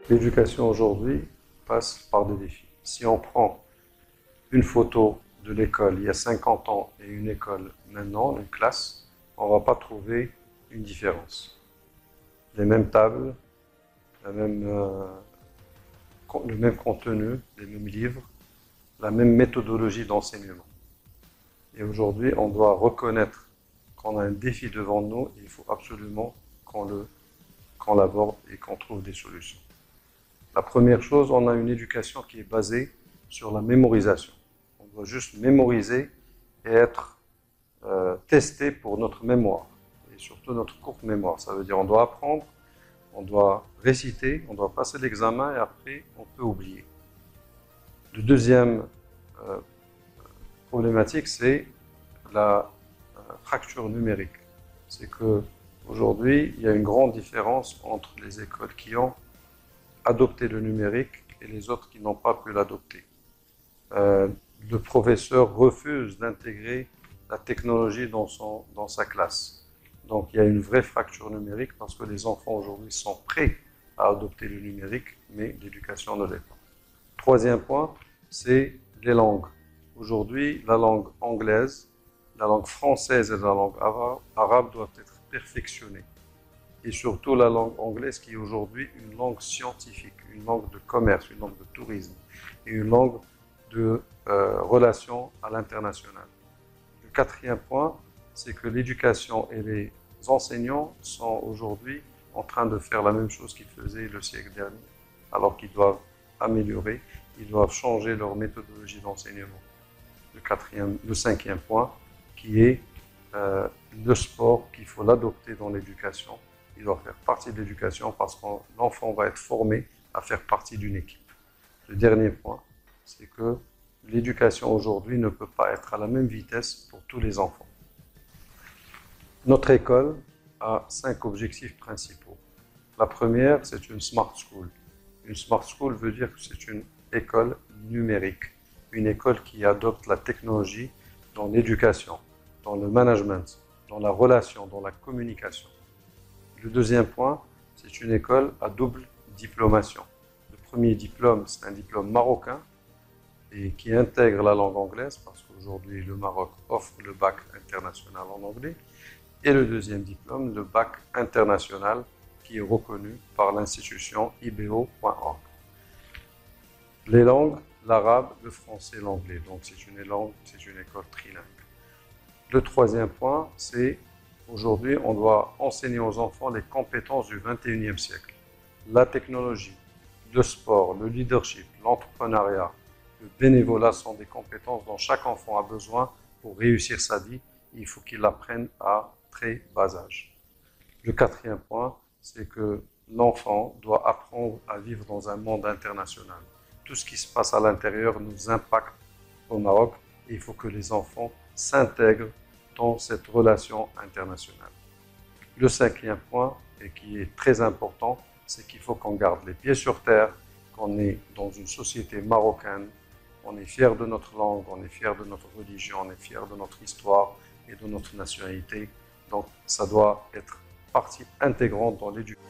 L'éducation aujourd'hui passe par des défis. Si on prend une photo de l'école il y a 50 ans et une école maintenant, une classe, on ne va pas trouver une différence. Les mêmes tables, le même contenu, les mêmes livres, la même méthodologie d'enseignement. Et aujourd'hui, on doit reconnaître qu'on a un défi devant nous et il faut absolument qu'on l'aborde et qu'on trouve des solutions. La première chose, on a une éducation qui est basée sur la mémorisation. On doit juste mémoriser et être testé pour notre mémoire, et surtout notre courte mémoire. Ça veut dire qu'on doit apprendre, on doit réciter, on doit passer l'examen et après, on peut oublier. Le deuxième problématique, c'est la fracture numérique. C'est qu'aujourd'hui, il y a une grande différence entre les écoles qui ont adopté le numérique et les autres qui n'ont pas pu l'adopter. Le professeur refuse d'intégrer la technologie dans sa classe. Donc il y a une vraie fracture numérique parce que les enfants aujourd'hui sont prêts à adopter le numérique, mais l'éducation ne l'est pas. Troisième point, c'est les langues. Aujourd'hui, la langue anglaise, la langue française et la langue arabe doivent être perfectionnées. Et surtout la langue anglaise qui est aujourd'hui une langue scientifique, une langue de commerce, une langue de tourisme et une langue de relations à l'international. Le quatrième point, c'est que l'éducation et les enseignants sont aujourd'hui en train de faire la même chose qu'ils faisaient le siècle dernier, alors qu'ils doivent améliorer, ils doivent changer leur méthodologie d'enseignement. Le cinquième point, qui est le sport, qu'il faut l'adopter dans l'éducation. Il doit faire partie de l'éducation parce que l'enfant va être formé à faire partie d'une équipe. Le dernier point, c'est que l'éducation aujourd'hui ne peut pas être à la même vitesse pour tous les enfants. Notre école a 5 objectifs principaux. La première, c'est une smart school. Une smart school veut dire que c'est une école numérique, une école qui adopte la technologie dans l'éducation, dans le management, dans la relation, dans la communication. Le deuxième point, c'est une école à double diplomation. Le premier diplôme, c'est un diplôme marocain et qui intègre la langue anglaise parce qu'aujourd'hui le Maroc offre le bac international en anglais. Et le deuxième diplôme, le bac international qui est reconnu par l'institution IBO.org. Les langues, l'arabe, le français, l'anglais. Donc c'est une école trilingue. Le troisième point, c'est aujourd'hui, on doit enseigner aux enfants les compétences du 21e siècle. La technologie, le sport, le leadership, l'entrepreneuriat, le bénévolat sont des compétences dont chaque enfant a besoin pour réussir sa vie. Il faut qu'il l'apprenne à très bas âge. Le quatrième point, c'est que l'enfant doit apprendre à vivre dans un monde international. Tout ce qui se passe à l'intérieur nous impacte au Maroc et il faut que les enfants s'intègrent dans cette relation internationale. Le cinquième point, et qui est très important, c'est qu'il faut qu'on garde les pieds sur terre, qu'on est dans une société marocaine, on est fier de notre langue, on est fier de notre religion, on est fier de notre histoire et de notre nationalité. Donc ça doit être partie intégrante dans l'éducation.